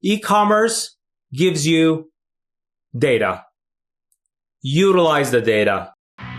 E-commerce gives you data. Utilize the data.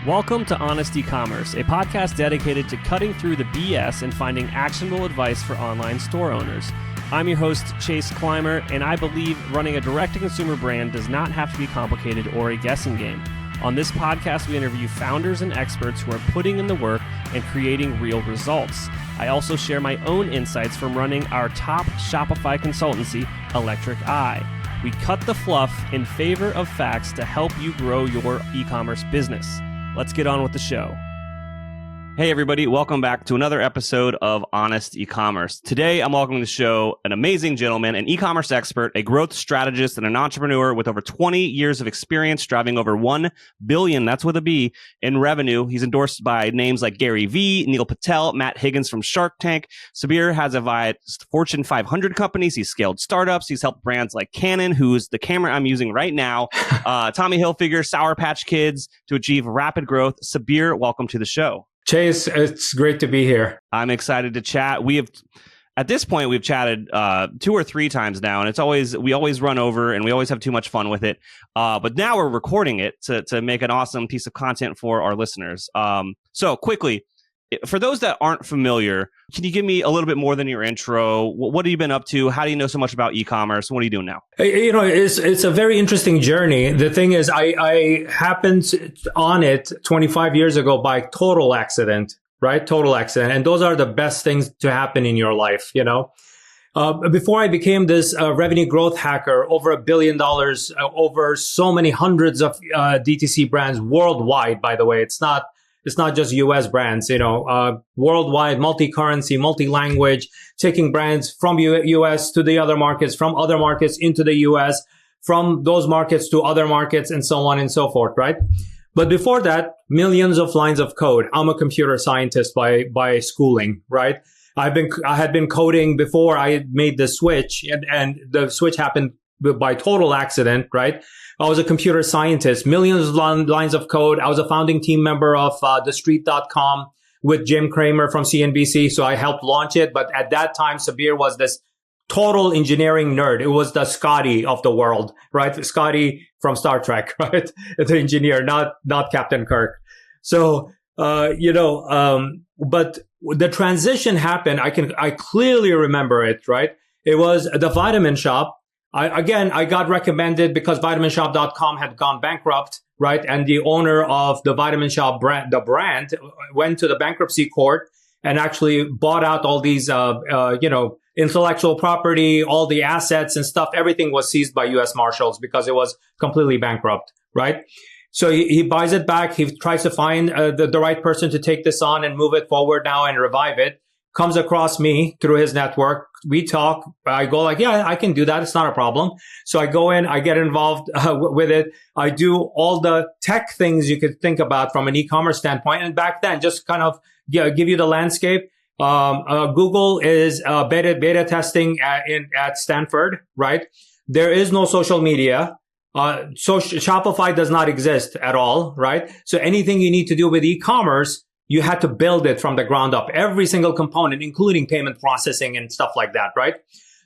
Welcome to Honest E-Commerce, a podcast dedicated to cutting through the BS and finding actionable advice for online store owners. I'm your host, Chase Clymer, and I believe running a direct-to-consumer brand does not have to be complicated or a guessing game. On this podcast, we interview founders and experts who are putting in the work and creating real results. I also share my own insights from running our top Shopify consultancy, Electric Eye. We cut the fluff in favor of facts to help you grow your e-commerce business. Let's get on with the show. Hey everybody, welcome back to another episode of Honest E-Commerce. Today, I'm welcoming to the show an amazing gentleman, an e-commerce expert, a growth strategist, and an entrepreneur with over 20 years of experience driving over 1 billion, that's with a B, in revenue. He's endorsed by names like Gary Vee, Neil Patel, Matt Higgins from Shark Tank. Sabir has advised Fortune 500 companies. He's scaled startups. He's helped brands like Canon, who's the camera I'm using right now, Tommy Hilfiger, Sour Patch Kids to achieve rapid growth. Sabir, welcome to the show. Chase, it's great to be here. I'm excited to chat. At this point, we've chatted 2 or 3 times now, and we always run over and we always have too much fun with it. But now we're recording it to make an awesome piece of content for our listeners. So quickly, for those that aren't familiar, can you give me a little bit more than your intro? What have you been up to? How do you know so much about e-commerce? What are you doing now? You know, it's a very interesting journey. The thing is, I happened on it 25 years ago by total accident, right? Total accident. And those are the best things to happen in your life, you know? Before I became this revenue growth hacker, over $1 billion, over so many hundreds of DTC brands worldwide, by the way. It's not just US brands, you know, worldwide, multi-currency, multi-language, taking brands from US to the other markets, from other markets into the US, from those markets to other markets, and so on and so forth, right? But before that, millions of lines of code. I'm a computer scientist by schooling, right? I had been coding before I made the switch, and the switch happened by total accident, right? I was a computer scientist, millions of lines of code. I was a founding team member of TheStreet.com with Jim Cramer from CNBC. So I helped launch it. But at that time, Sabir was this total engineering nerd. It was the Scotty of the world, right? Scotty from Star Trek, right? The engineer, not Captain Kirk. So, but the transition happened. I clearly remember it, right? It was the Vitamin Shop. I got recommended because VitaminShop.com had gone bankrupt, right? And the owner of the Vitamin Shop brand, went to the bankruptcy court and actually bought out all these, intellectual property, all the assets and stuff. Everything was seized by U.S. Marshals because it was completely bankrupt, right? So he buys it back. He tries to find the right person to take this on and move it forward now and revive it. Comes across me through his network. We talk. I go like, yeah, I can do that. It's not a problem. So I go in, I get involved with it. I do all the tech things you could think about from an e-commerce standpoint. And back then, just kind of give you the landscape. Google is beta testing at Stanford, right? There is no social media. So Shopify does not exist at all, right? So anything you need to do with e-commerce, you had to build it from the ground up, every single component, including payment processing and stuff like that, right?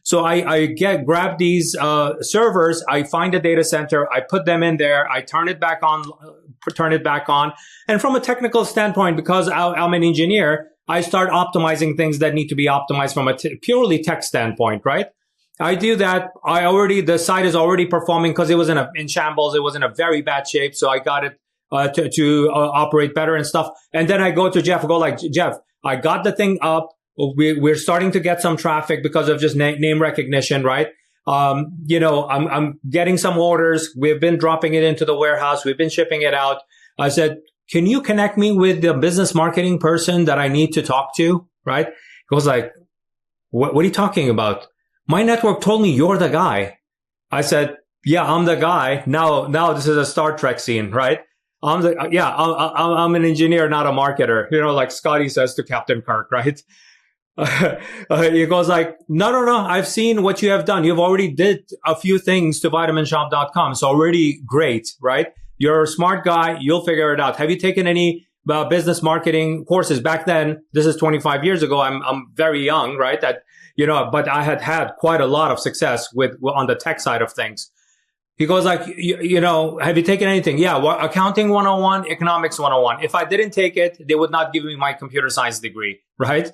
So I grab these servers, I find a data center, I put them in there, I turn it back on. And from a technical standpoint, because I'm an engineer, I start optimizing things that need to be optimized from a purely tech standpoint, right? I do that. The site is already performing because it was in shambles. It was in a very bad shape. So I got it to operate better and stuff. And then I go to Jeff, Jeff, I got the thing up. We're starting to get some traffic because of just name recognition, right? I'm getting some orders. We've been dropping it into the warehouse. We've been shipping it out. I said, can you connect me with the business marketing person that I need to talk to? Right? He was like, what are you talking about? My network told me you're the guy. I said, yeah, I'm the guy. Now this is a Star Trek scene, right? I'm an engineer, not a marketer. You know, like Scotty says to Captain Kirk, right? He goes like, no. I've seen what you have done. You've already did a few things to vitaminshop.com. It's already great, right? You're a smart guy. You'll figure it out. Have you taken any business marketing courses? Back then, this is 25 years ago. I'm very young, right? That but I had quite a lot of success on the tech side of things. He goes like, have you taken anything? Yeah, accounting 101, economics 101. If I didn't take it, they would not give me my computer science degree, right?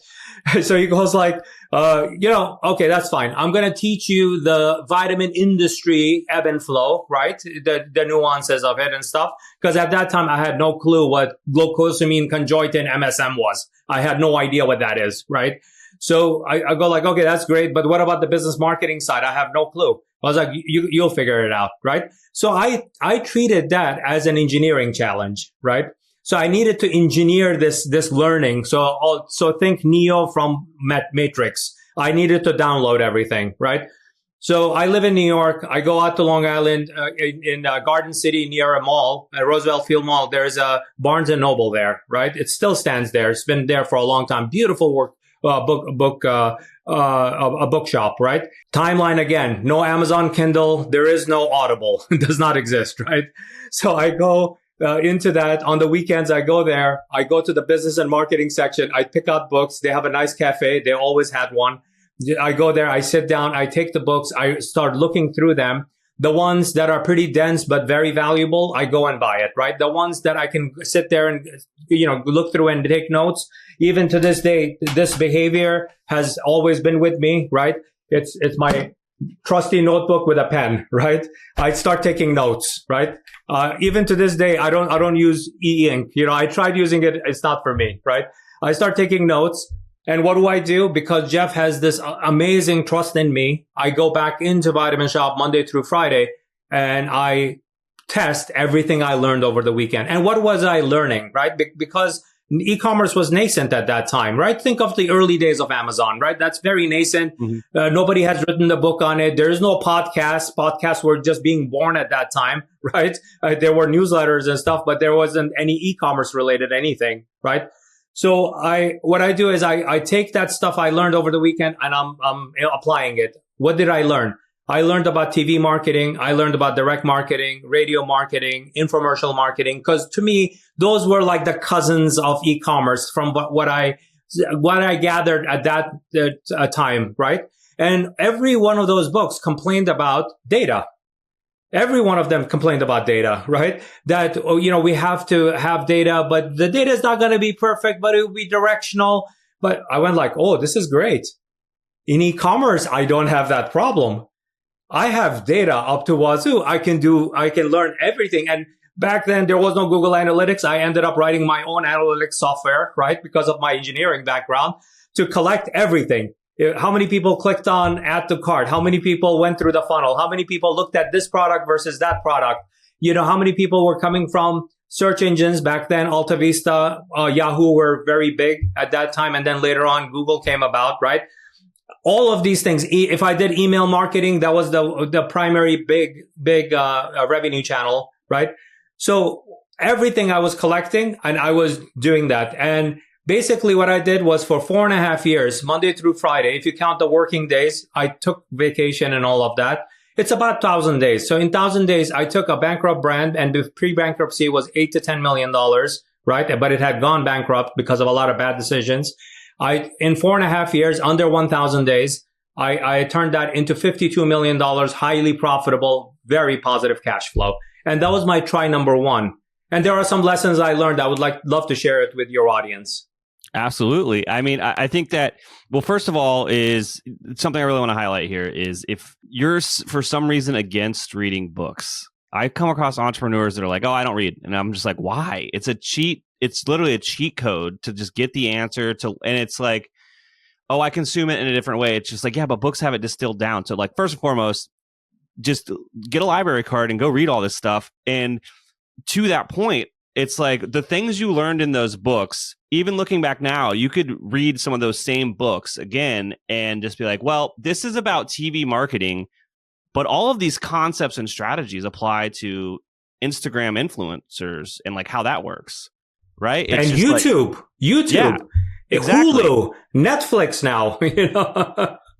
So he goes like, okay, that's fine. I'm going to teach you the vitamin industry ebb and flow, right? The nuances of it and stuff. Because at that time, I had no clue what glucosamine conjoined MSM was. I had no idea what that is, right? So I go like, okay, that's great. But what about the business marketing side? I have no clue. I was like, you'll figure it out, right? So I treated that as an engineering challenge, right? So I needed to engineer this learning. So think Neo from Matrix. I needed to download everything, right? So I live in New York. I go out to Long Island in Garden City near a mall, Roosevelt Field Mall. There's a Barnes and Noble there, right? It still stands there. It's been there for a long time. Beautiful work. A bookshop, right? Timeline again, no Amazon Kindle. There is no Audible. It does not exist, right? So I go into that on the weekends. I go there. I go to the business and marketing section. I pick out books. They have a nice cafe. They always had one. I go there. I sit down. I take the books. I start looking through them. The ones that are pretty dense but very valuable, I go and buy it, right? The ones that I can sit there and, look through and take notes. Even to this day, this behavior has always been with me, right? It's my trusty notebook with a pen, right? I start taking notes, right? Even to this day, I don't use e-ink. I tried using it. It's not for me, right? I start taking notes. And what do I do? Because Jeff has this amazing trust in me, I go back into Vitamin Shop Monday through Friday and I test everything I learned over the weekend. And what was I learning, right? Because e-commerce was nascent at that time, right? Think of the early days of Amazon, right? That's very nascent. Mm-hmm. Nobody has written a book on it. There is no podcast. Podcasts were just being born at that time, right? There were newsletters and stuff, but there wasn't any e-commerce related anything, right? So what I do is I take that stuff I learned over the weekend and I'm applying it. What did I learn? I learned about TV marketing. I learned about direct marketing, radio marketing, infomercial marketing. Cause to me, those were like the cousins of e-commerce from what I gathered at that time, right? And every one of those books complained about data. Every one of them complained about data, right? That, we have to have data, but the data is not going to be perfect, but it will be directional. But I went like, oh, this is great. In e-commerce, I don't have that problem. I have data up to wazoo. I can learn everything. And back then there was no Google Analytics. I ended up writing my own analytics software, right? Because of my engineering background to collect everything. How many people clicked on add to cart? How many people went through the funnel? How many people looked at this product versus that product? How many people were coming from search engines back then? Alta Vista, Yahoo were very big at that time. And then later on, Google came about, right? All of these things. If I did email marketing, that was the primary big revenue channel, right? So everything I was collecting and I was doing that. And basically what I did was for 4.5 years, Monday through Friday, if you count the working days, I took vacation and all of that. It's about 1,000 days. So in 1,000 days, I took a bankrupt brand and the pre-bankruptcy was $8 to $10 million, right? But it had gone bankrupt because of a lot of bad decisions. In 4.5 years, under 1,000 days, I turned that into $52 million, highly profitable, very positive cash flow. And that was my try number one. And there are some lessons I learned. I would love to share it with your audience. Absolutely. I mean, I think that, well, first of all, is something I really want to highlight here is if you're for some reason against reading books, I come across entrepreneurs that are like, oh, I don't read. And I'm just like, why? It's a cheat. It's literally a cheat code to just get the answer to, and it's like, oh, I consume it in a different way. It's just like, yeah, but books have it distilled down. So like, first and foremost, just get a library card and go read all this stuff. And to that point, it's like the things you learned in those books, even looking back now, you could read some of those same books again and just be like, well, this is about TV marketing, but all of these concepts and strategies apply to Instagram influencers and like how that works, right? It's and YouTube, yeah, exactly. Hulu, Netflix now,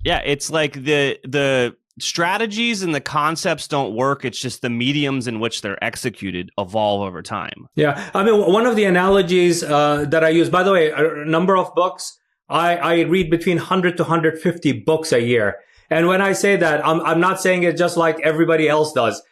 Yeah, it's like the strategies and the concepts don't work. It's just the mediums in which they're executed evolve over time. Yeah. I mean, one of the analogies that I use, by the way, a number of books I read between 100 to 150 books a year. And when I say that, I'm not saying it just like everybody else does.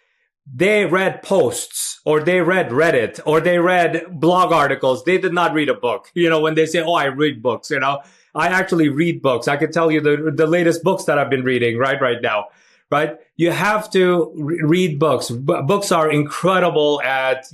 They read posts, or they read Reddit, or they read blog articles. They did not read a book. When they say, oh, I read books, I actually read books. I can tell you the latest books that I've been reading right now, right? You have to read books. Books are incredible at,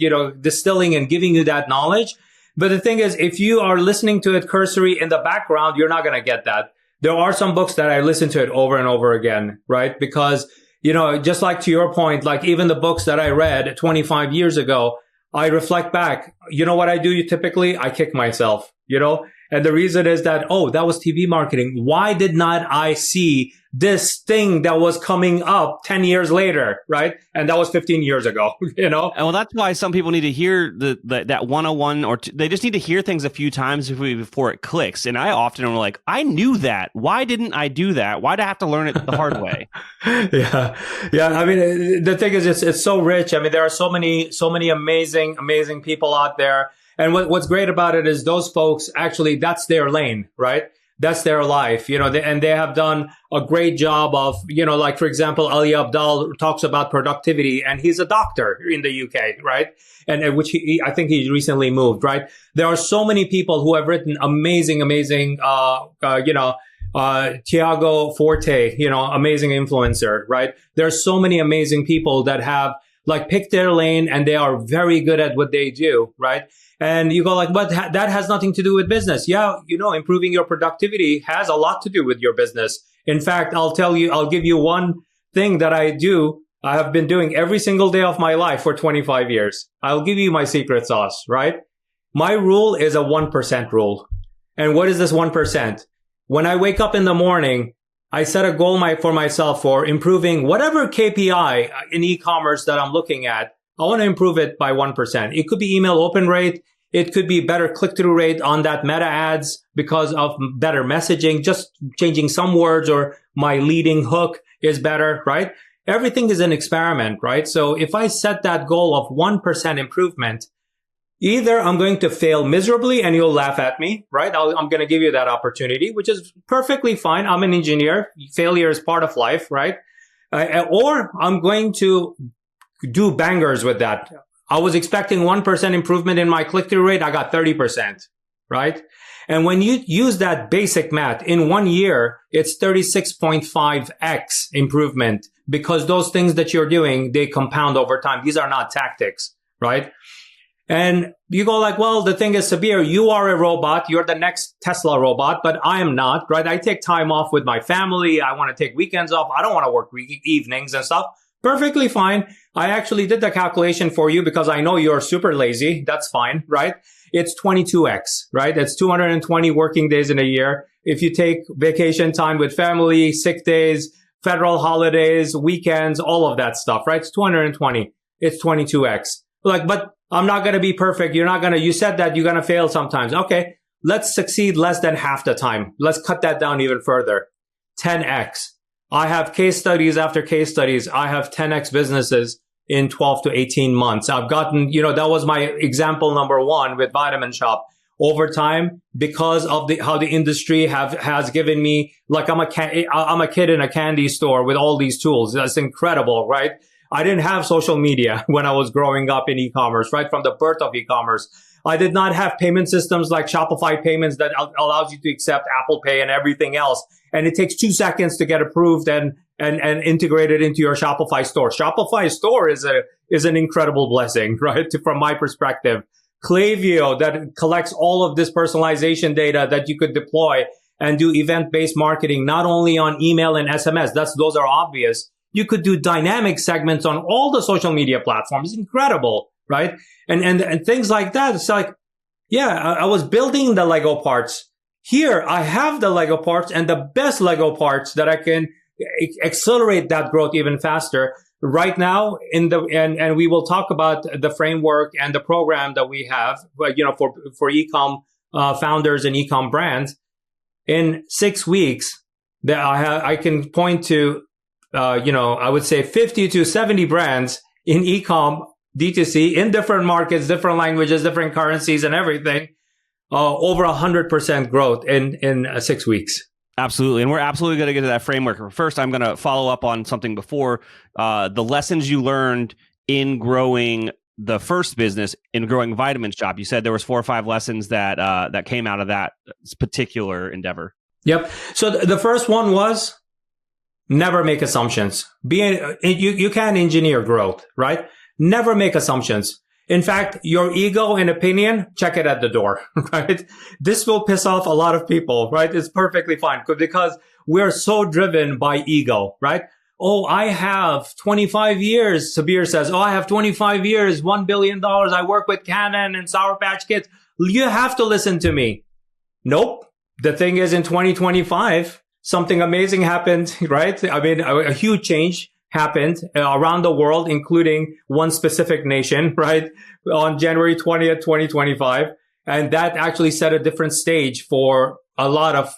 distilling and giving you that knowledge. But the thing is, if you are listening to it cursory in the background, you're not going to get that. There are some books that I listen to it over and over again, right? Because, just like to your point, like even the books that I read 25 years ago, I reflect back. You know what I do typically? I kick myself, And the reason is that, oh, that was TV marketing. Why did not I see this thing that was coming up 10 years later, right? And that was 15 years ago, And well, that's why some people need to hear that 101, or they just need to hear things a few times before it clicks. And I often am like, I knew that. Why didn't I do that? Why do I have to learn it the hard way? Yeah. I mean, the thing is, it's so rich. I mean, there are so many amazing people out there. And what's great about it is those folks actually, that's their lane, right? That's their life, and they have done a great job of, like, for example, Ali Abdaal talks about productivity, and he's a doctor in the UK, right? And which I think he recently moved, right? There are so many people who have written amazing, Tiago Forte, amazing influencer, right? There are so many amazing people that have like picked their lane, and they are very good at what they do, right? And you go like, but that has nothing to do with business. Yeah, improving your productivity has a lot to do with your business. In fact, I'll give you one thing that I have been doing every single day of my life for 25 years. I'll give you my secret sauce, right? My rule is a 1% rule. And what is this 1%? When I wake up in the morning, I set a goal for myself for improving whatever KPI in e-commerce that I'm looking at. I want to improve it by 1%. It could be email open rate. It could be better click-through rate on that meta ads because of better messaging, just changing some words, or my leading hook is better, right? Everything is an experiment, right? So if I set that goal of 1% improvement, either I'm going to fail miserably and you'll laugh at me, right? I'm going to give you that opportunity, which is perfectly fine. I'm an engineer. Failure is part of life, right? Or I'm going to do bangers with that. I was expecting 1% improvement in my click-through rate. I got 30%, right? And when you use that basic math in 1 year, it's 36.5x improvement, because those things that you're doing, they compound over time. These are not tactics, right? And you go like, well, the thing is, Sabir, you are a robot. You're the next Tesla robot, but I am not, right? I take time off with my family. I want to take weekends off. I don't want to work evenings and stuff. Perfectly fine. I actually did the calculation for you because I know you're super lazy. That's fine, right? It's 22x, right? It's 220 working days in a year. If you take vacation time with family, sick days, federal holidays, weekends, all of that stuff, right? It's 220. It's 22x. Like, but I'm not going to be perfect. You said that you're going to fail sometimes. Okay. Let's succeed less than half the time. Let's cut that down even further. 10x. I have case studies after case studies. I have 10x businesses in 12 to 18 months. I've gotten, that was my example number one with Vitamin Shop. Over time, because of how the industry has given me, like I'm a kid in a candy store with all these tools. That's incredible, right? I didn't have social media when I was growing up in e-commerce, right? From the birth of e-commerce. I did not have payment systems like Shopify payments that allows you to accept Apple Pay and everything else. And it takes 2 seconds to get approved and integrated into your Shopify store. Shopify store is an incredible blessing, right? From my perspective. Klaviyo that collects all of this personalization data that you could deploy and do event-based marketing, not only on email and SMS. Those are obvious. You could do dynamic segments on all the social media platforms. It's incredible, right? And things like that. It's like, yeah, I was building the Lego parts. Here, I have the Lego parts and the best Lego parts that I can accelerate that growth even faster. Right now, and we will talk about the framework and the program that we have, for e-com founders and e-com brands. In 6 weeks, that I can point to, I would say 50 to 70 brands in e-com D2C in different markets, different languages, different currencies and everything. over 100% growth in 6 weeks. Absolutely. And we're absolutely going to get to that framework. First, I'm going to follow up on something before. The lessons you learned in growing the first business, in growing Vitamin Shop. You said there was 4 or 5 lessons that came out of that particular endeavor. Yep. So the first one was never make assumptions. You can engineer growth, right? Never make assumptions. In fact, your ego and opinion, check it at the door, right? This will piss off a lot of people, right? It's perfectly fine because we're so driven by ego, right? Oh, I have 25 years, Sabir says. Oh, I have 25 years, $1 billion. I work with Canon and Sour Patch Kids. You have to listen to me. Nope. The thing is, in 2025, something amazing happened, right? I mean, a huge change happened around the world, including one specific nation, right? On January 20th, 2025. And that actually set a different stage for a lot of,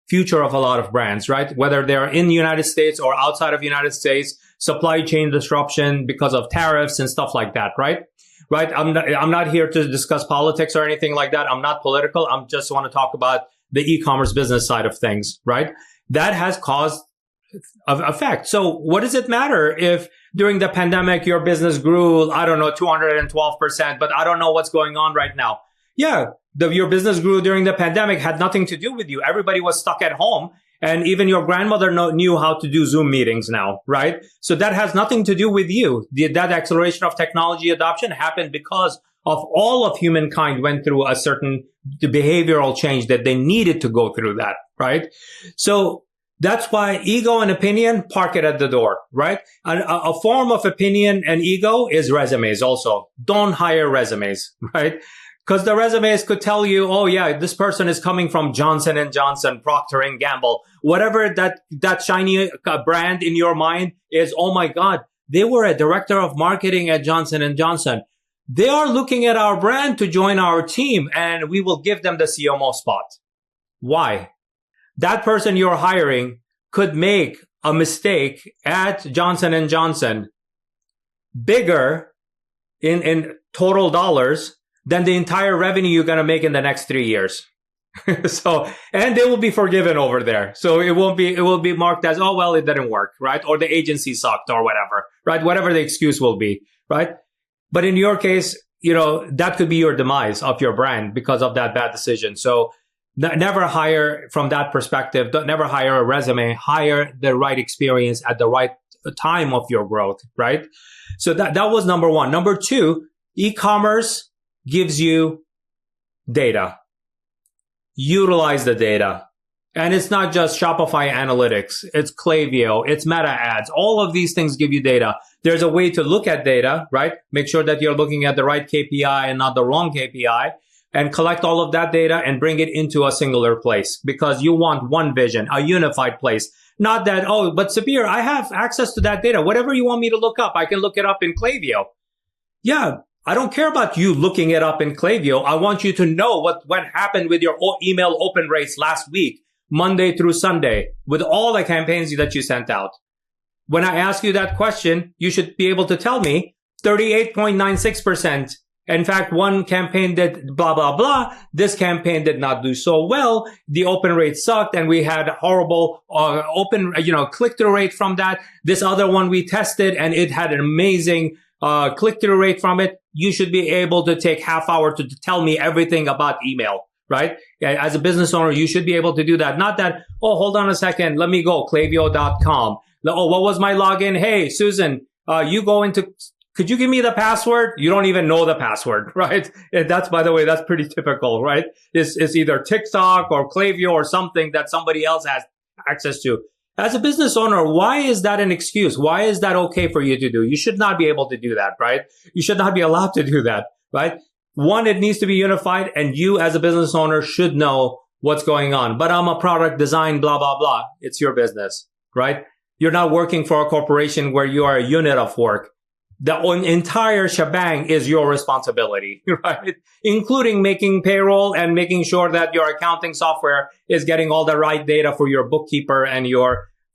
future of a lot of brands, right? Whether they're in the United States or outside of the United States, supply chain disruption because of tariffs and stuff like that, right? Right. I'm not here to discuss politics or anything like that. I'm not political. I just want to talk about the e-commerce business side of things, right? That has caused effect. So what does it matter if during the pandemic, your business grew, 212%, but I don't know what's going on right now. Yeah. Your business grew during the pandemic had nothing to do with you. Everybody was stuck at home. And even your grandmother knew how to do Zoom meetings now, right? So that has nothing to do with you. That acceleration of technology adoption happened because of all of humankind went through a certain behavioral change that they needed to go through that, right? So that's why ego and opinion, park it at the door, right? A form of opinion and ego is resumes also. Don't hire resumes, right? Because the resumes could tell you, oh yeah, this person is coming from Johnson & Johnson, Procter & Gamble, whatever that shiny brand in your mind is. Oh my God, they were a director of marketing at Johnson & Johnson. They are looking at our brand to join our team and we will give them the CMO spot. Why? That person you're hiring could make a mistake at Johnson & Johnson bigger in total dollars than the entire revenue you're going to make in the next 3 years. And they will be forgiven over there. So it will be marked as, oh, well, it didn't work, right? Or the agency sucked or whatever, right? Whatever the excuse will be, right? But in your case, that could be your demise of your brand because of that bad decision. So never hire from that perspective. Never hire a resume. Hire the right experience at the right time of your growth, right? So that was number one. Number two, e-commerce gives you data. Utilize the data. And it's not just Shopify analytics. It's Klaviyo. It's meta ads. All of these things give you data. There's a way to look at data, right? Make sure that you're looking at the right KPI and not the wrong KPI, and collect all of that data and bring it into a singular place because you want one vision, a unified place. Not that, oh, but Sabir, I have access to that data. Whatever you want me to look up, I can look it up in Klaviyo. Yeah. I don't care about you looking it up in Klaviyo. I want you to know what happened with your email open rates last week, Monday through Sunday, with all the campaigns that you sent out. When I ask you that question, you should be able to tell me 38.96%. In fact, one campaign did blah, blah, blah. This campaign did not do so well. The open rate sucked and we had horrible click-through rate from that. This other one we tested and it had an amazing click-through rate from it. You should be able to take half hour to tell me everything about email, right? As a business owner, you should be able to do that. Not that, oh, hold on a second. Let me go, Klaviyo.com. Oh, what was my login? Hey, Susan, could you give me the password? You don't even know the password, right? And that's, by the way, that's pretty typical, right? It's either TikTok or Klaviyo or something that somebody else has access to. As a business owner, why is that an excuse? Why is that okay for you to do? You should not be able to do that, right? You should not be allowed to do that, right? One, it needs to be unified and you as a business owner should know what's going on. But I'm a product design, blah, blah, blah. It's your business, right? You're not working for a corporation where you are a unit of work. The entire shebang is your responsibility, right? Including making payroll and making sure that your accounting software is getting all the right data for your bookkeeper and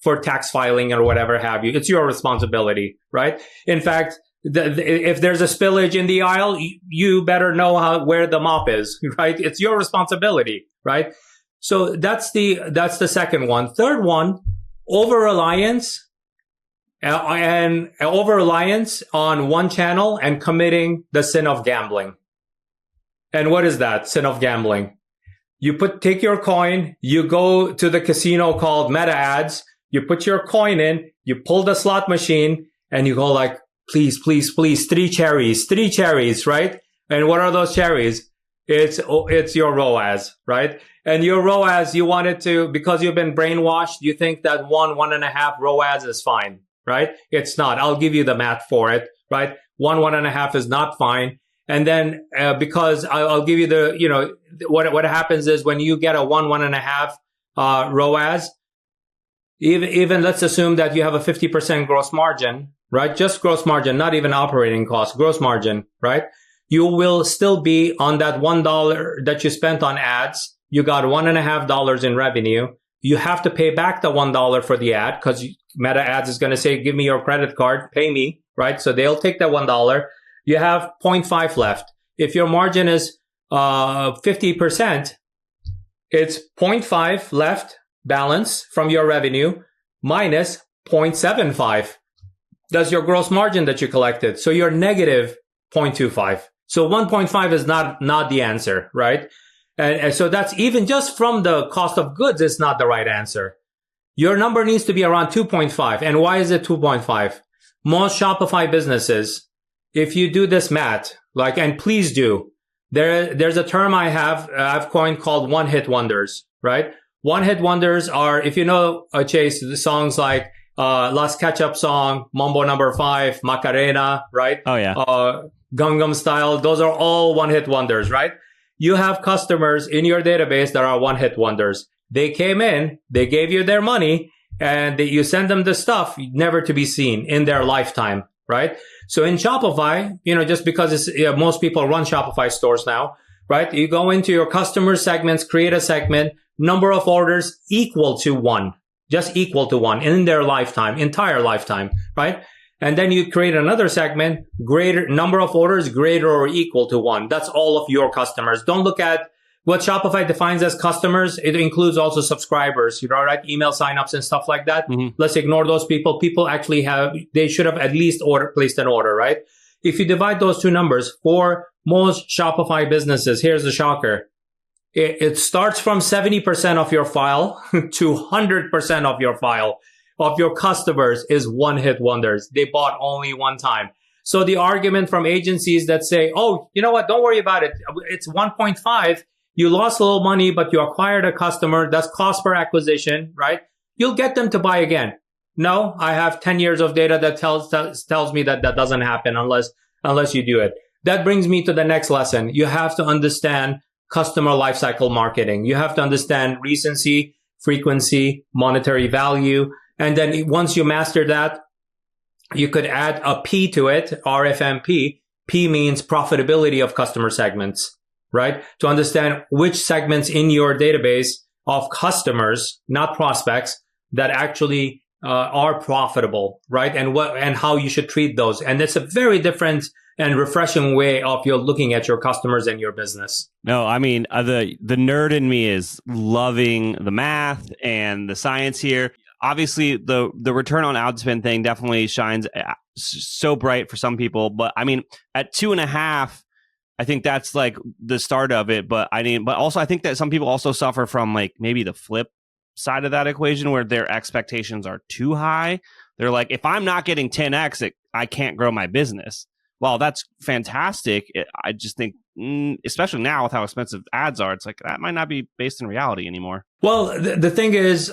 for tax filing or whatever have you. It's your responsibility, right? In fact, If there's a spillage in the aisle, you better know where the mop is, right? It's your responsibility, right? So that's the second one. Third one, over-reliance on one channel and committing the sin of gambling. And what is that sin of gambling? You take your coin, you go to the casino called Meta Ads, you put your coin in, you pull the slot machine, and you go like, please, please, please, three cherries, right? And what are those cherries? It's your ROAS, right? And your ROAS, you want it to, because you've been brainwashed, you think that 1.5 ROAS is fine, right? It's not. I'll give you the math for it, right? 1.5 is not fine. And then, because I'll give you what happens is when you get a 1.5 ROAS, even let's assume that you have a 50% gross margin, right? Just gross margin, not even operating costs, gross margin, right? You will still be on that $1 that you spent on ads. You got $1.5 in revenue. You have to pay back the $1 for the ad because Meta Ads is going to say, give me your credit card, pay me, right? So they'll take that $1. You have 0.5 left. If your margin is 50%, it's 0.5 left balance from your revenue minus 0.75. That's your gross margin that you collected. So you're negative 0.25. So 1.5 is not the answer, right? And so that's even just from the cost of goods, it's not the right answer. Your number needs to be around 2.5. And why is it 2.5? Most Shopify businesses, if you do this math, and please do, there's a term I've coined called one-hit wonders, right? One-hit wonders are, if you know, Chase, the songs like Las Ketchup Song, Mambo Number 5, Macarena, right? Oh, yeah. Gangnam Style, those are all one-hit wonders, right? You have customers in your database that are one-hit wonders. They came in, they gave you their money, and you send them the stuff never to be seen in their lifetime, right? So in Shopify, just because most people run Shopify stores now, right? You go into your customer segments, create a segment, number of orders equal to 1, just equal to 1 in their lifetime, entire lifetime, right? And then you create another segment, greater number of orders greater or equal to 1. That's all of your customers. Don't look at what Shopify defines as customers. It includes also subscribers, right? Email signups and stuff like that. Mm-hmm. Let's ignore those people. People actually they should have at least placed an order, right? If you divide those two numbers for most Shopify businesses, here's the shocker. It starts from 70% of your file to 100% of your file of your customers is one-hit wonders. They bought only one time. So the argument from agencies that say, oh, you know what? Don't worry about it. It's 1.5. You lost a little money, but you acquired a customer. That's cost per acquisition, right? You'll get them to buy again. No, I have 10 years of data that tells me that doesn't happen unless you do it. That brings me to the next lesson. You have to understand customer lifecycle marketing. You have to understand recency, frequency, monetary value. And then once you master that, you could add a P to it, RFMP. P means profitability of customer segments, right? To understand which segments in your database of customers, not prospects, that actually are profitable, right? And how you should treat those. And it's a very different and refreshing way of you looking at your customers and your business. No, I mean, the nerd in me is loving the math and the science here. Obviously, the return on ad spend thing definitely shines so bright for some people. But I mean, at 2.5, I think that's like the start of it. But also I think that some people also suffer from like maybe the flip side of that equation where their expectations are too high. They're like, if I'm not getting 10x, I can't grow my business. Well, that's fantastic. I just think, especially now with how expensive ads are, it's like that might not be based in reality anymore. Well, the thing is,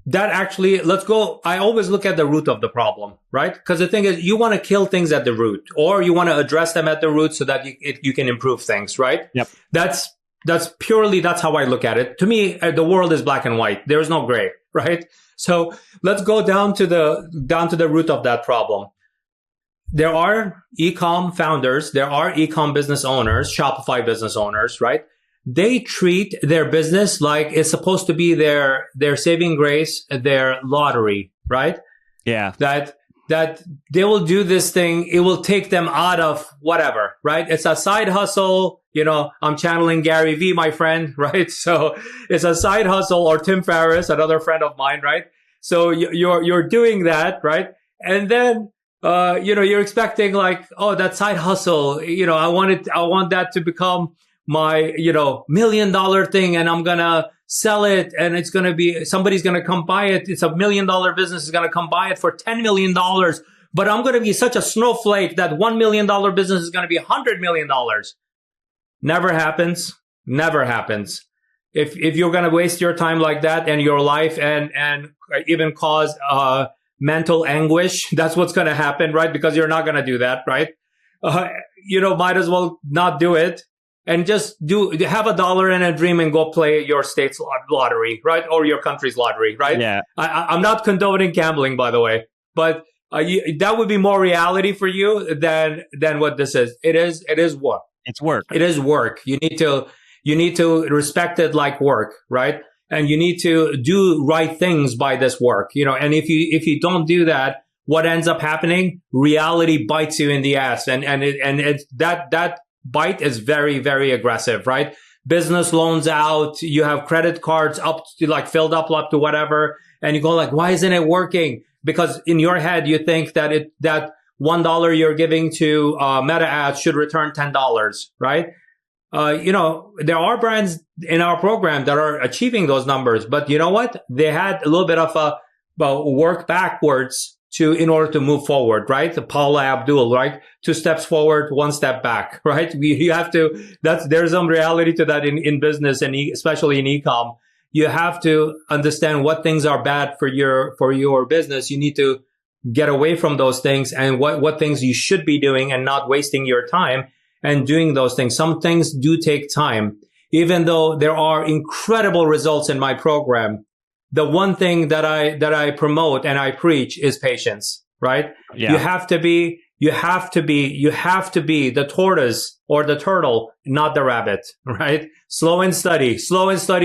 that actually, I always look at the root of the problem, right? Because the thing is, you want to kill things at the root, or you want to address them at the root so that you can improve things, right? Yep. That's how I look at it. To me, the world is black and white. There is no gray, right? So let's go down to the root of that problem. There are e-com founders, there are e-com business owners, Shopify business owners, right? They treat their business like it's supposed to be their saving grace, their lottery, right? Yeah. That that they will do this thing. It will take them out of whatever, right? It's a side hustle. I'm channeling Gary Vee, my friend, right? So it's a side hustle, or Tim Ferriss, another friend of mine, right? So you're doing that, right? And then, you're expecting like, oh, that side hustle, I want that to become my, $1 million thing, and I'm going to sell it, and it's going to be, somebody's going to come buy it. It's $1 million business is going to come buy it for $10 million. But I'm going to be such a snowflake that $1 million business is going to be $100 million. Never happens. Never happens. If you're going to waste your time like that and your life and even cause, mental anguish, that's what's going to happen, right? Because you're not going to do that, right? Might as well not do it and just have $1 and a dream and go play your state's lottery, right? Or your country's lottery, right? Yeah. I'm not condoning gambling, by the way, but that would be more reality for you than what this is. It is work. It's work. It is work. You need to respect it like work, right? And you need to do right things by this work, and if you don't do that, what ends up happening? Reality bites you in the ass. And that bite is very, very aggressive, right? Business loans out, you have credit cards up to like filled up to whatever. And you go like, why isn't it working? Because in your head, you think that that $1 you're giving to Meta ads should return $10, right? There are brands in our program that are achieving those numbers, but you know what? They had a little bit of a work backwards in order to move forward, right? Paula Abdul, right? 2 steps forward, 1 step back, right? You have to, there's some reality to that in business and especially in e-com. You have to understand what things are bad for your business. You need to get away from those things and what things you should be doing and not wasting your time and doing those things. Some things do take time. Even though there are incredible results in my program, the one thing that I promote and I preach is patience, right? Yeah. You have to be the tortoise or the turtle, not the rabbit, right? Slow and steady,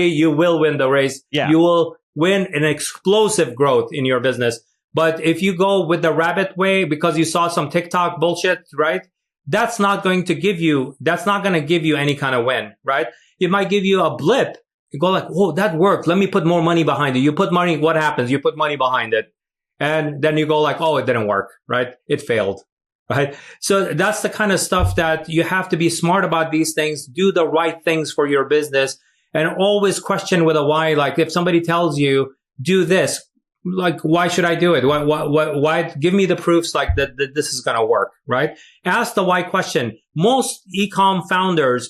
you will win the race. Yeah. You will win an explosive growth in your business. But if you go with the rabbit way because you saw some TikTok bullshit, right? That's not going to give you any kind of win, right? It might give you a blip. You go like, oh, that worked. Let me put more money behind it. You put money, what happens? You put money behind it. And then you go like, oh, it didn't work, right? It failed, right? So that's the kind of stuff that you have to be smart about these things, do the right things for your business, and always question with a why. Like if somebody tells you, do this, like, why should I do it? Why? Give me the proofs like that this is going to work, right? Ask the why question. Most e-com founders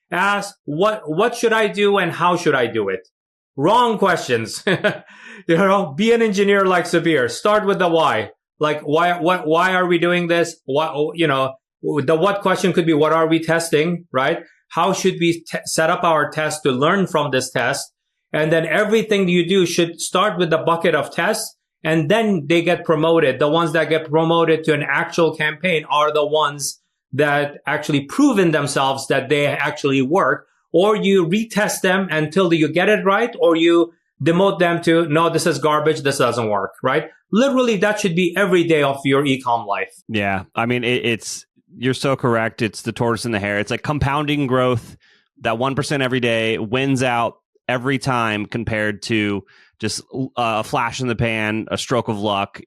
ask, what should I do and how should I do it? Wrong questions. Be an engineer like Sabir. Start with the why. Like, why are we doing this? The what question could be, what are we testing, right? How should we set up our test to learn from this test? And then everything you do should start with the bucket of tests, and then they get promoted. The ones that get promoted to an actual campaign are the ones that actually proven themselves that they actually work, or you retest them until you get it right, or you demote them to, no, this is garbage, this doesn't work, right? Literally, that should be every day of your e-com life. Yeah. I mean, you're so correct. It's the tortoise and the hare. It's like compounding growth. That 1% every day wins out every time compared to just a flash in the pan, a stroke of luck,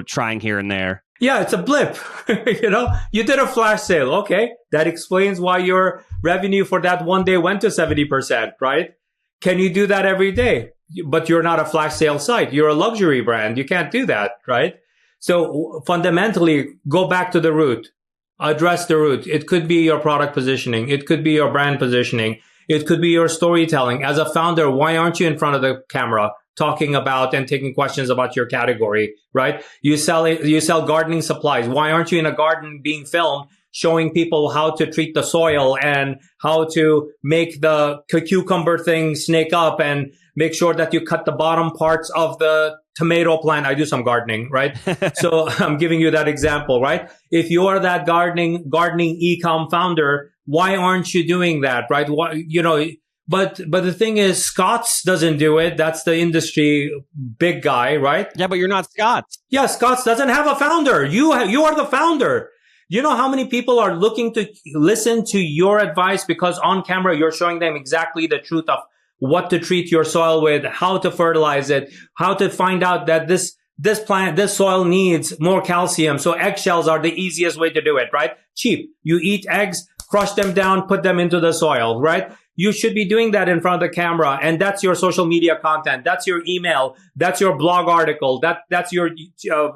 trying here and there. Yeah, it's a blip. You did a flash sale. Okay. That explains why your revenue for that one day went to 70%, right? Can you do that every day? But you're not a flash sale site. You're a luxury brand. You can't do that, right? So fundamentally, go back to the root. Address the root. It could be your product positioning. It could be your brand positioning. It could be your storytelling. As a founder, why aren't you in front of the camera talking about and taking questions about your category, right? You sell gardening supplies. Why aren't you in a garden being filmed, showing people how to treat the soil and how to make the cucumber thing snake up and make sure that you cut the bottom parts of the tomato plant? I do some gardening, right? So I'm giving you that example, right? If you are that gardening e-com founder, why aren't you doing that, right? But the thing is, Scott's doesn't do it. That's the industry big guy, right? Yeah, but you're not Scott's. Yeah, Scott's doesn't have a founder. You are the founder. You know how many people are looking to listen to your advice because on camera you're showing them exactly the truth of what to treat your soil with, how to fertilize it, how to find out that this soil needs more calcium. So eggshells are the easiest way to do it, right? Cheap. You eat eggs, crush them down, put them into the soil, right? You should be doing that in front of the camera. And that's your social media content. That's your email. That's your blog article. That's your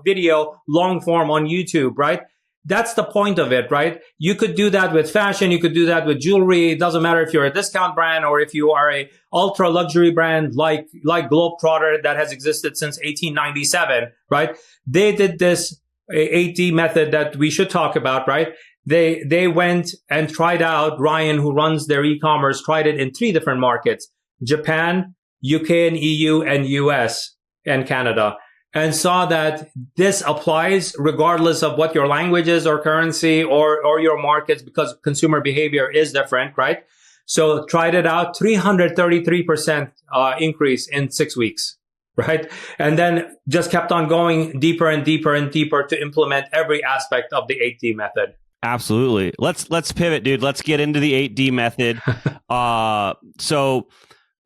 video long form on YouTube, right? That's the point of it, right? You could do that with fashion. You could do that with jewelry. It doesn't matter if you're a discount brand or if you are a ultra luxury brand like Globe-Trotter that has existed since 1897, right? They did this 8D method that we should talk about, right? They went and tried out, Ryan, who runs their e-commerce, tried it in 3 different markets: Japan, UK and EU, and US and Canada, and saw that this applies regardless of what your language is or currency or your markets, because consumer behavior is different, right? So tried it out, 333% increase in 6 weeks, right? And then just kept on going deeper and deeper and deeper to implement every aspect of the 8D method. Absolutely. Let's pivot, dude. Let's get into the 8D method. So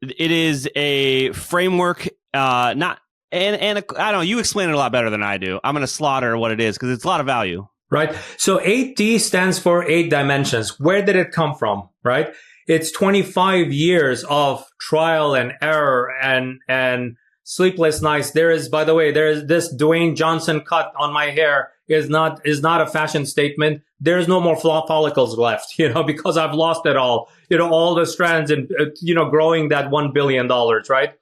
it is a framework, not. And I don't know, you explain it a lot better than I do. I'm going to slaughter what it is because it's a lot of value. Right. So 8D stands for 8 dimensions. Where did it come from? Right. It's 25 years of trial and error and sleepless nights. By the way, there is this Dwayne Johnson cut on my hair is not a fashion statement. There's no more follicles left, because I've lost it all, all the strands and, growing that $1 billion. Right.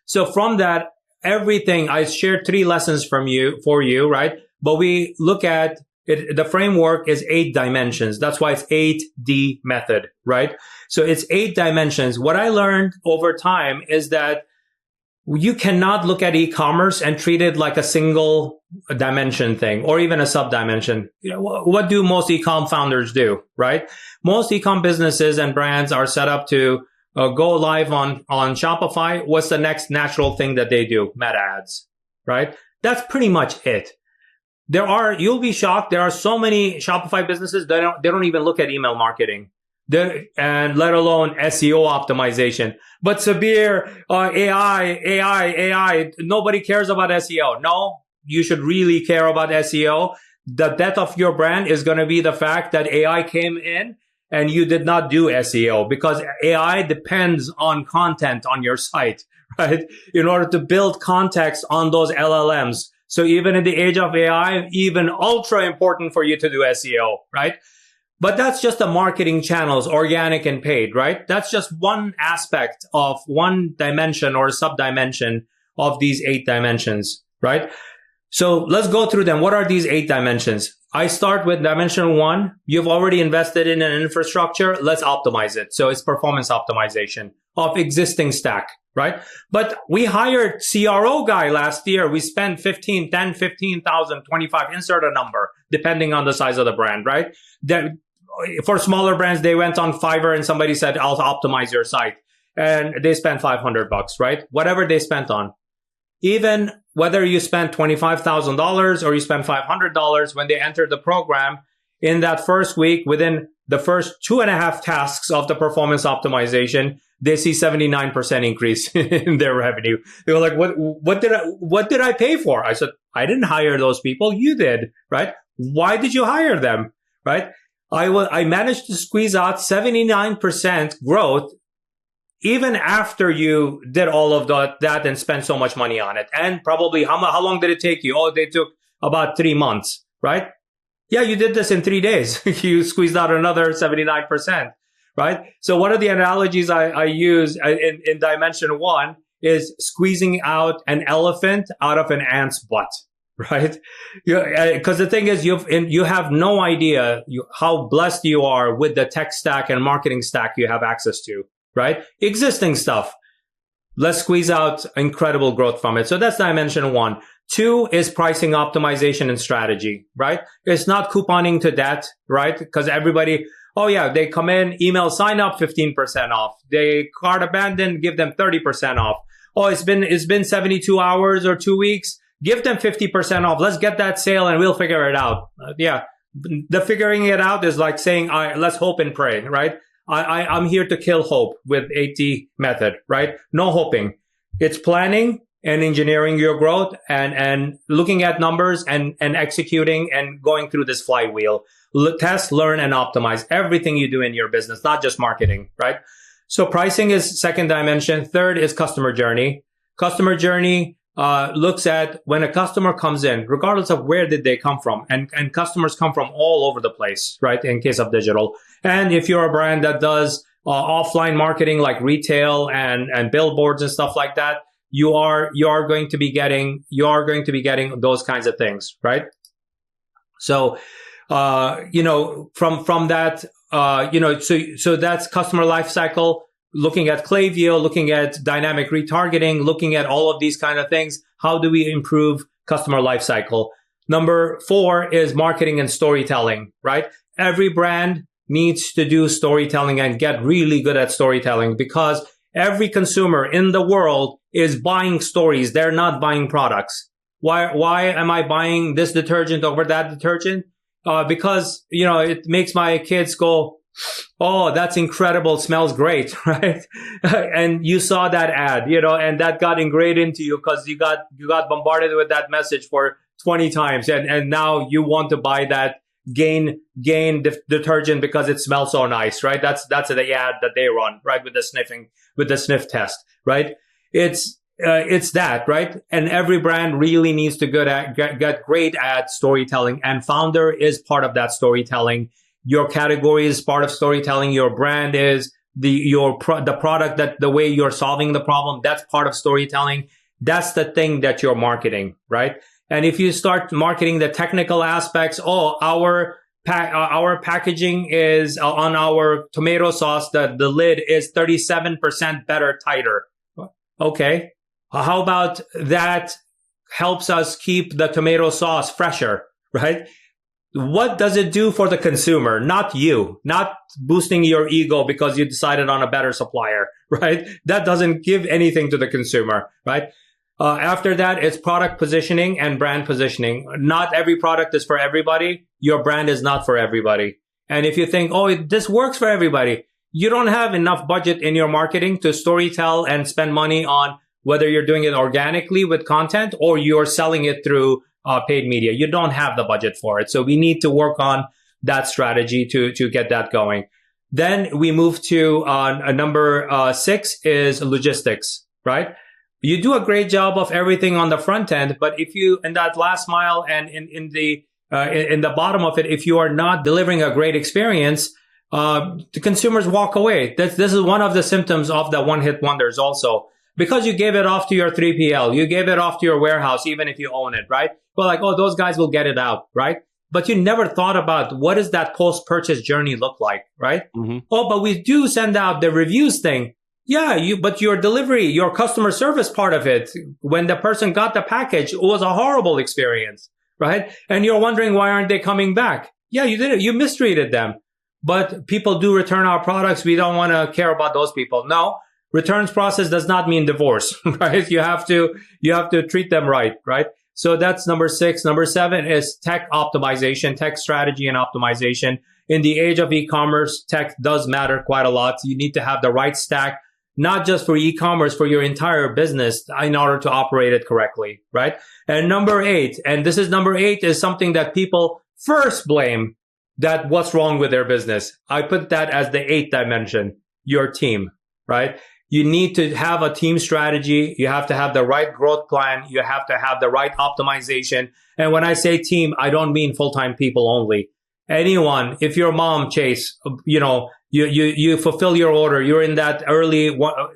So from that, everything I shared 3 lessons for you, right? But we look at it, the framework is 8 dimensions. That's why it's 8D method, right? So it's 8 dimensions. What I learned over time is that you cannot look at e-commerce and treat it like a single dimension thing or even a sub-dimension. What do most e-com founders do, right? Most e-com businesses and brands are set up to go live on Shopify. What's the next natural thing that they do? Meta ads, right? That's pretty much it. You'll be shocked. There are so many Shopify businesses that they don't even look at email marketing, and let alone SEO optimization. But Sabir, AI, nobody cares about SEO. No, you should really care about SEO. The death of your brand is going to be the fact that AI came in and you did not do SEO, because AI depends on content on your site, right? In order to build context on those LLMs. So even in the age of AI, even ultra important for you to do SEO, right? But that's just the marketing channels, organic and paid, right? That's just one aspect of one dimension or sub-dimension of these 8 dimensions, right? So let's go through them. What are these 8 dimensions? I start with dimension 1. You've already invested in an infrastructure. Let's optimize it. So it's performance optimization of existing stack, right? But we hired CRO guy last year. We spent 15,000, 25, insert a number, depending on the size of the brand, right? For smaller brands, they went on Fiverr and somebody said, I'll optimize your site. And they spent $500, right? Whatever they spent on. Even whether you spent $25,000 or you spent $500, when they entered the program, in that first week, within the first 2.5 tasks of the performance optimization, they see 79% increase in their revenue. They were like, what did I pay for? I said, I didn't hire those people. You did, right? Why did you hire them, right? I managed to squeeze out 79% growth even after you did all of that and spent so much money on it. And probably how long did it take you? Oh, they took about 3 months, right? Yeah, you did this in 3 days. You squeezed out another 79%, right? So one of the analogies I use in dimension 1 is squeezing out an elephant out of an ant's butt, right? Because the thing is, you have no idea how blessed you are with the tech stack and marketing stack you have access to, right? Existing stuff. Let's squeeze out incredible growth from it. So that's dimension 1. 2 is pricing optimization and strategy, right? It's not couponing to death, right? Because everybody, Oh yeah, they come in, email sign up, 15% off. They cart abandoned, give them 30% off. Oh, it's been 72 hours or 2 weeks. Give them 50% off. Let's get that sale and we'll figure it out. The figuring it out is like saying, all right, let's hope and pray, right? I'm here to kill hope with 80 method, right? No hoping. It's planning and engineering your growth and looking at numbers and executing and going through this flywheel. Test, learn, and optimize everything you do in your business, not just marketing, right? So pricing is second dimension. Third is customer journey. Customer journey looks at when a customer comes in, regardless of where did they come from. And customers come from all over the place, right? In case of digital. And if you're a brand that does offline marketing like retail and billboards and stuff like that, you are going to be getting those kinds of things, right? So, from that, so that's customer life cycle, looking at Klaviyo, looking at dynamic retargeting, looking at all of these kind of things. How do we improve customer life cycle? Number 4 is marketing and storytelling, right? Every brand needs to do storytelling and get really good at storytelling because every consumer in the world is buying stories. They're not buying products. Why am I buying this detergent over that detergent? Because, it makes my kids go, oh, that's incredible. Smells great, right? And you saw that ad, and that got ingrained into you because you got bombarded with that message for 20 times. And now you want to buy that gain detergent because it smells so nice, right? That's the ad that they run, right? With the sniff test, right? It's that, right? And every brand really needs to get great at storytelling, and founder is part of that storytelling. Your category is part of storytelling. Your brand is the product, that the way you're solving the problem, that's part of storytelling. That's the thing that you're marketing, right? And if you start marketing the technical aspects, our packaging is on our tomato sauce, the lid is 37% better, tighter. Okay. How about that helps us keep the tomato sauce fresher, right? What does it do for the consumer? Not you, not boosting your ego because you decided on a better supplier, right? That doesn't give anything to the consumer, right? After that, it's product positioning and brand positioning. Not every product is for everybody. Your brand is not for everybody. And if you think, oh, this works for everybody, you don't have enough budget in your marketing to storytell and spend money on whether you're doing it organically with content or you're selling it through paid media. You don't have the budget for it. So we need to work on that strategy to get that going. Then we move to number 6 is logistics, right? You do a great job of everything on the front end, but if you, in that last mile and in the bottom of it, if you are not delivering a great experience, the consumers walk away. This is one of the symptoms of the one-hit wonders also. Because you gave it off to your 3PL, you gave it off to your warehouse, even if you own it, right? Well, like, oh, those guys will get it out, right? But you never thought about what does that post-purchase journey look like, right? Mm-hmm. Oh, but we do send out the reviews thing. Yeah, but your delivery, your customer service part of it, when the person got the package, it was a horrible experience, right? And you're wondering, why aren't they coming back? Yeah, you did it. You mistreated them. But people do return our products. We don't want to care about those people. No. Returns process does not mean divorce, right? You have to treat them right? So that's number 6. Number 7 is tech optimization, tech strategy and optimization. In the age of e-commerce, tech does matter quite a lot. You need to have the right stack, not just for e-commerce, for your entire business in order to operate it correctly, right? And number 8, and this is number 8 is something that people first blame that what's wrong with their business. I put that as the 8th dimension, your team, right? You need to have a team strategy. You have to have the right growth plan. You have to have the right optimization. And when I say team, I don't mean full-time people only. Anyone, if your mom, Chase, you fulfill your order, you're in that early,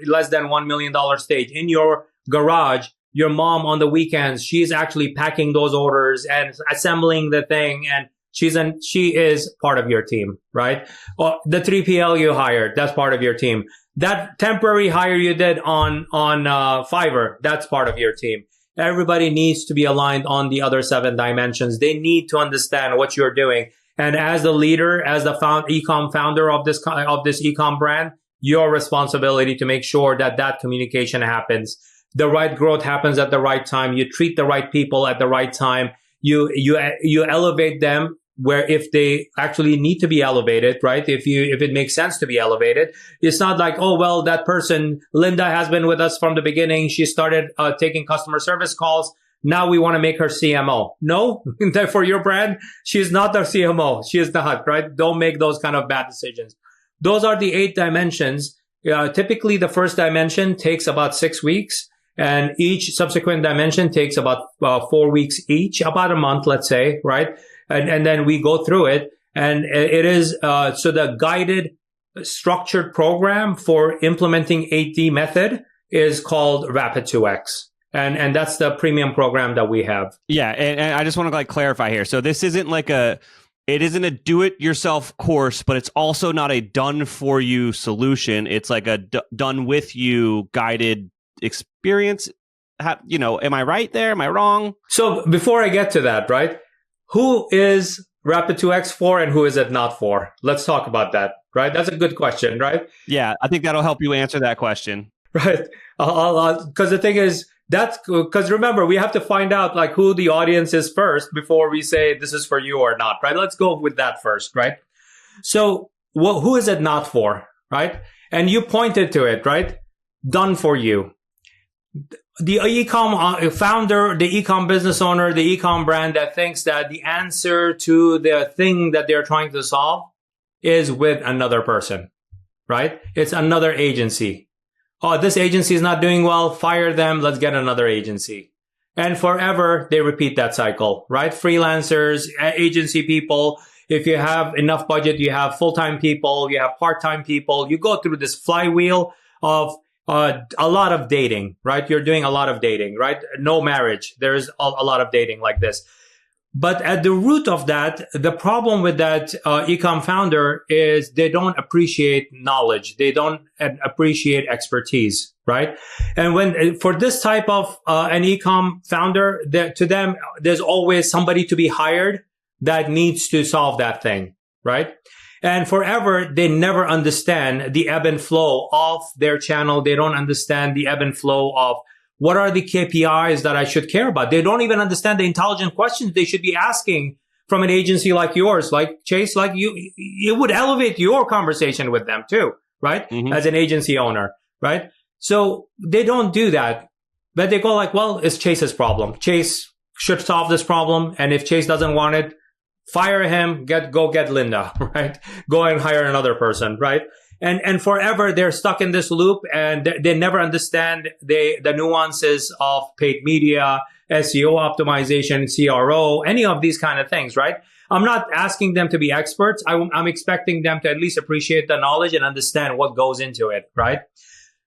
less than $1 million stage in your garage, your mom on the weekends, she's actually packing those orders and assembling the thing, and she is part of your team, right? Or the 3PL you hired, that's part of your team. That temporary hire you did on Fiverr, that's part of your team. Everybody needs to be aligned on the other 7 dimensions. They need to understand what you're doing. And as the leader, as the e-com founder of this e-com brand, your responsibility to make sure that communication happens. The right growth happens at the right time. You treat the right people at the right time. You elevate them where if they actually need to be elevated, right? If it makes sense to be elevated, it's not like, oh, well, that person, Linda, has been with us from the beginning. She started taking customer service calls. Now we want to make her CMO. No, for your brand, she's not the CMO. She is not, right? Don't make those kind of bad decisions. Those are the 8 dimensions. Typically, the first dimension takes about 6 weeks, and each subsequent dimension takes about 4 weeks each, about a month, let's say, right? And then we go through it, and it is so the guided, structured program for implementing 8D method is called Rapid 2X. And that's the premium program that we have. Yeah, and I just want to clarify here. So this isn't it isn't a do-it-yourself course, but it's also not a done-for-you solution. It's like a done-with-you guided experience. Am I right there? Am I wrong? So before I get to that, right, who is Rapid 2X for and who is it not for? Let's talk about that, right? That's a good question, right? Yeah, I think that'll help you answer that question. Right. Because the thing is, because remember, we have to find out who the audience is first before we say this is for you or not, right? Let's go with that first, right? So who is it not for, right? And you pointed to it, right? Done for you. The e-com founder, the e-com business owner, the e-com brand that thinks that the answer to the thing that they're trying to solve is with another person, right? It's another agency. Oh, this agency is not doing well. Fire them. Let's get another agency. And forever, they repeat that cycle, right? Freelancers, agency people. If you have enough budget, you have full-time people, you have part-time people. You go through this flywheel of a lot of dating, right? You're doing a lot of dating, right? No marriage. There's a lot of dating like this. But at the root of that, the problem with that e-com founder is they don't appreciate knowledge. They don't appreciate expertise, right? And for this type of an e-com founder, to them, there's always somebody to be hired that needs to solve that thing, right? And forever, they never understand the ebb and flow of their channel. They don't understand the ebb and flow of what are the KPIs that I should care about? They don't even understand the intelligent questions they should be asking from an agency like yours, like Chase, like you. It would elevate your conversation with them too, right? Mm-hmm. As an agency owner, right? So they don't do that, but they go well, it's Chase's problem. Chase should solve this problem. And if Chase doesn't want it, fire him, go get Linda, right? Go and hire another person, right? And forever they're stuck in this loop, and they never understand the nuances of paid media, SEO optimization, CRO, any of these kind of things, right? I'm not asking them to be experts. I'm expecting them to at least appreciate the knowledge and understand what goes into it, right?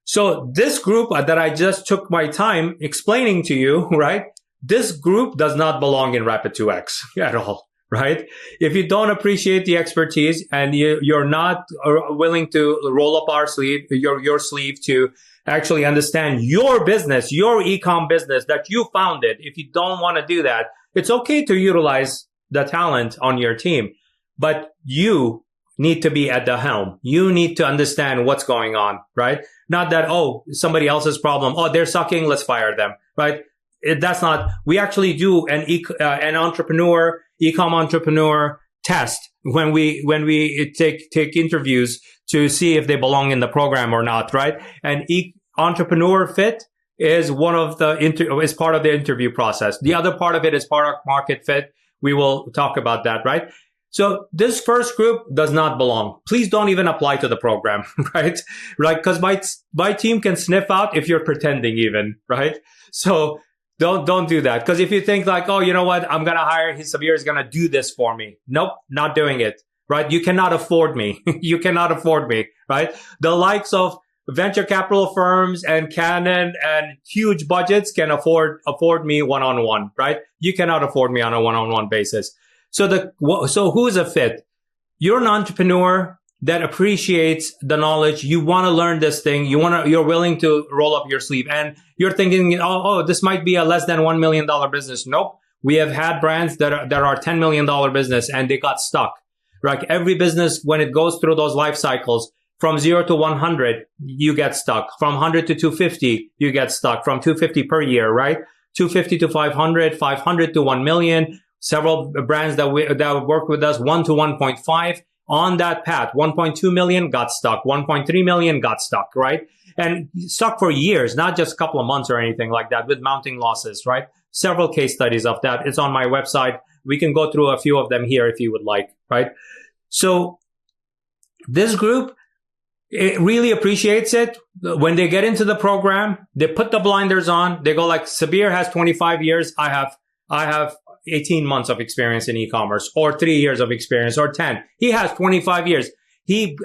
So this group that I just took my time explaining to you, right? This group does not belong in Rapid 2X at all. Right? If you don't appreciate the expertise and you're not willing to roll up your sleeve to actually understand your business, your e-com business that you founded, if you don't want to do that, it's okay to utilize the talent on your team, but you need to be at the helm. You need to understand what's going on, right? Not that, somebody else's problem. Oh, they're sucking. Let's fire them, right? That's not, we actually do an e-com entrepreneur test when we take interviews to see if they belong in the program or not, right? And entrepreneur fit is is part of the interview process. The other part of it is product market fit. We will talk about that, right? So this first group does not belong. Please don't even apply to the program, right? Right? Because my team can sniff out if you're pretending even, right? So don't do that. Because if you think you know what, I'm going to hire Sabir is going to do this for me. Nope, not doing it, right? You cannot afford me. You cannot afford me, right? The likes of venture capital firms and Canon and huge budgets can afford me one-on-one, right? You cannot afford me on a one-on-one basis. So who's a fit? You're an entrepreneur that appreciates the knowledge. You want to learn this thing. You're willing to roll up your sleeve, and you're thinking, this might be a less than $1 million business. Nope. We have had brands that are $10 million business and they got stuck. Like every business, when it goes through those life cycles, from 0 to 100, you get stuck. From 100 to 250, you get stuck. From 250 per year, right? 250 to 500, 500 to 1 million. Several brands that work with us, 1 to 1.5. On that path, 1.2 million got stuck. 1.3 million got stuck, right? And stuck for years, not just a couple of months or anything like that, with mounting losses, right? Several case studies of that. It's on my website. We can go through a few of them here if you would like, right? So this group, it really appreciates it. When they get into the program, they put the blinders on. They go like, Sabir has 25 years. I have 18 months of experience in e-commerce, or 3 years of experience, or 10. He has 25 years.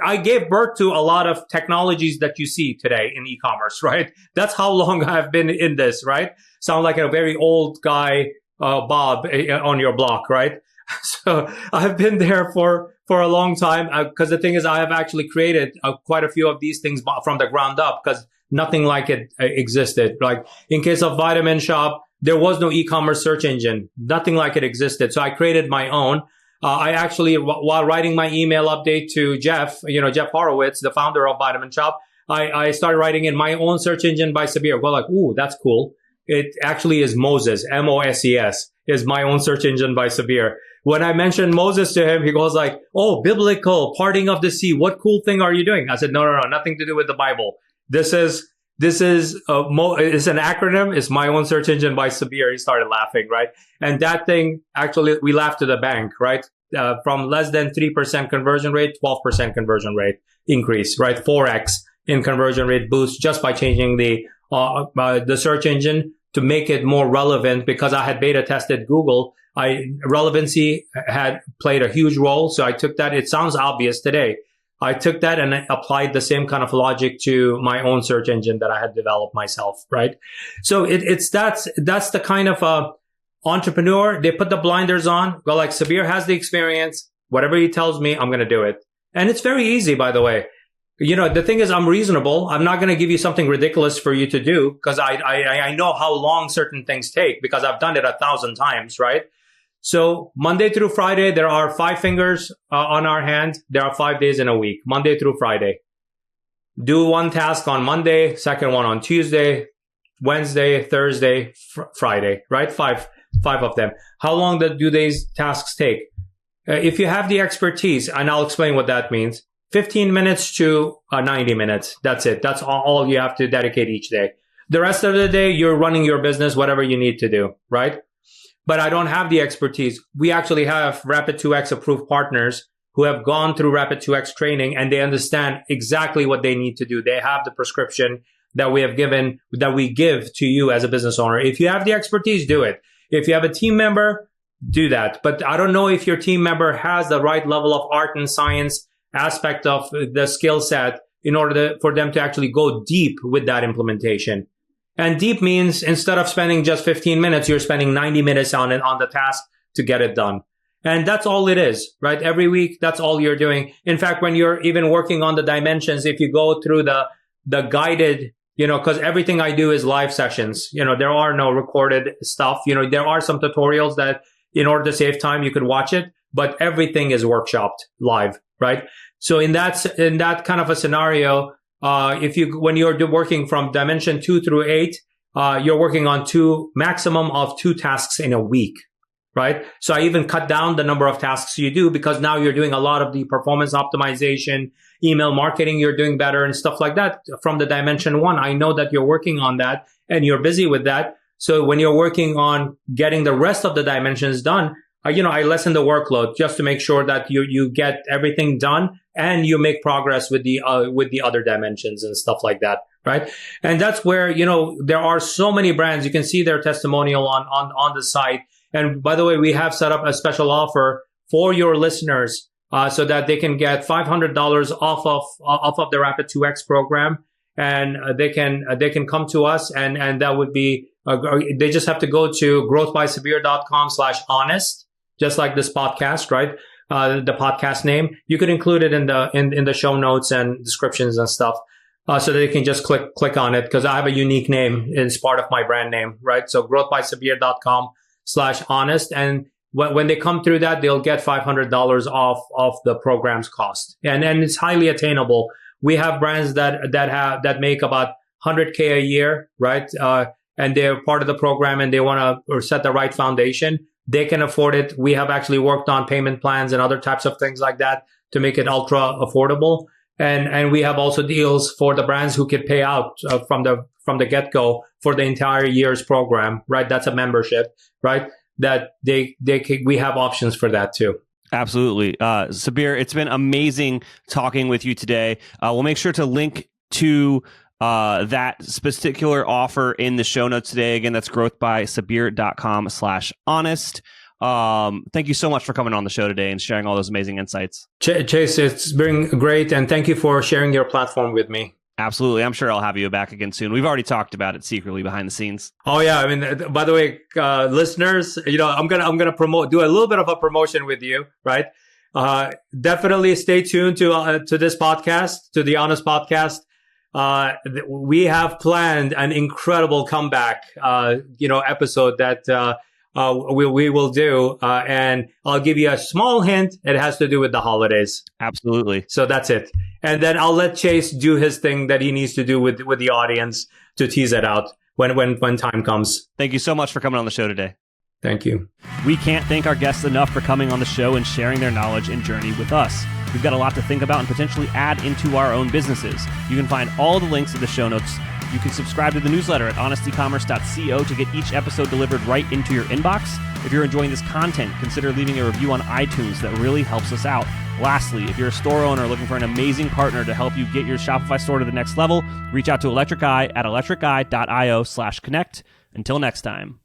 I gave birth to a lot of technologies that you see today in e-commerce, right? That's how long I've been in this, right? Sound like a very old guy, Bob, on your block, right? So I've been there for a long time, because the thing is, I have actually created quite a few of these things from the ground up, because nothing like it existed. Like in case of Vitamin Shop, there was no e-commerce search engine. Nothing like it existed. So I created my own. I actually, while writing my email update to Jeff Horowitz, the founder of Vitamin Shop, I started writing in my own search engine by Sabir. Well, like, ooh, that's cool. It actually is Moses, Moses, is my own search engine by Sabir. When I mentioned Moses to him, he goes like, oh, biblical, parting of the sea. What cool thing are you doing? I said, no, nothing to do with the Bible. This is it's an acronym. It's my own search engine by Sabir. He started laughing, right? And that thing, actually, we laughed to the bank, right? From less than 3% conversion rate, 12% conversion rate increase, right? 4x in conversion rate boost just by changing the search engine to make it more relevant, because I had beta tested Google. Relevancy had played a huge role. So I took that. It sounds obvious today. I took that and applied the same kind of logic to my own search engine that I had developed myself, right? So that's the kind of entrepreneur. They put the blinders on, go like, Sabir has the experience. Whatever he tells me, I'm going to do it. And it's very easy, by the way. The thing is, I'm reasonable. I'm not going to give you something ridiculous for you to do, because I know how long certain things take, because I've done it 1,000 times, right? So Monday through Friday, there are 5 fingers on our hand. There are 5 days in a week, Monday through Friday. Do one task on Monday, second one on Tuesday, Wednesday, Thursday, Friday, right? Five of them. How long do these tasks take? If you have the expertise, and I'll explain what that means, 15 minutes to 90 minutes. That's it. That's all you have to dedicate each day. The rest of the day, you're running your business, whatever you need to do, right? But I don't have the expertise. We actually have Rapid 2X approved partners who have gone through Rapid 2X training, and they understand exactly what they need to do. They have the prescription that we give to you as a business owner. If you have the expertise, do it. If you have a team member, do that. But I don't know if your team member has the right level of art and science aspect of the skill set in order for them to actually go deep with that implementation. And deep means, instead of spending just 15 minutes, you're spending 90 minutes on the task to get it done. And that's all it is, right? Every week, that's all you're doing. In fact, when you're even working on the dimensions, if you go through the guided, because everything I do is live sessions, there are no recorded stuff. There are some tutorials that, in order to save time, you could watch it, but everything is workshopped live, right? So in that kind of a scenario, when you're working from dimension 2 through 8, you're working on maximum of 2 tasks in a week, right? So I even cut down the number of tasks you do, because now you're doing a lot of the performance optimization, email marketing, you're doing better and stuff like that. From the dimension 1, I know that you're working on that and you're busy with that. So when you're working on getting the rest of the dimensions done, I lessen the workload just to make sure that you get everything done and you make progress with the other dimensions and stuff like that, right? And that's where, there are so many brands. You can see their testimonial on the site. And by the way, we have set up a special offer for your listeners, so that they can get $500 off of the Rapid 2X program, and they can come to us, and that would be they just have to go to growthbysabir.com/honest. Just like this podcast, right? The podcast name. You could include it in the show notes and descriptions and stuff, so that they can just click on it, because I have a unique name. It's part of my brand name, right? So growthbysabir.com shopify.com/honest. And when they come through that, they'll get $500 off the program's cost. And it's highly attainable. We have brands that make about $100K a year, right? And they're part of the program and they want to set the right foundation. They can afford it. We have actually worked on payment plans and other types of things like that to make it ultra affordable. And we have also deals for the brands who could pay out from the get-go for the entire year's program, right? That's a membership, right? That we have options for that too. Absolutely. Sabir, it's been amazing talking with you today. We'll make sure to link to that particular offer in the show notes today. Again, that's growthbysabir.com/honest. Thank you so much for coming on the show today and sharing all those amazing insights. Chase, it's been great. And thank you for sharing your platform with me. Absolutely. I'm sure I'll have you back again soon. We've already talked about it secretly behind the scenes. Oh yeah. I mean, by the way, listeners, I'm going to do a little bit of a promotion with you, right? Definitely stay tuned to this podcast, to the Honest Podcast. We have planned an incredible comeback, episode that, we will do. And I'll give you a small hint. It has to do with the holidays. Absolutely. So that's it. And then I'll let Chase do his thing that he needs to do with the audience to tease it out when time comes. Thank you so much for coming on the show today. Thank you. We can't thank our guests enough for coming on the show and sharing their knowledge and journey with us. We've got a lot to think about and potentially add into our own businesses. You can find all the links in the show notes. You can subscribe to the newsletter at honestecommerce.co to get each episode delivered right into your inbox. If you're enjoying this content, consider leaving a review on iTunes. That really helps us out. Lastly, if you're a store owner looking for an amazing partner to help you get your Shopify store to the next level, reach out to Electric Eye at electriceye.io/connect. Until next time.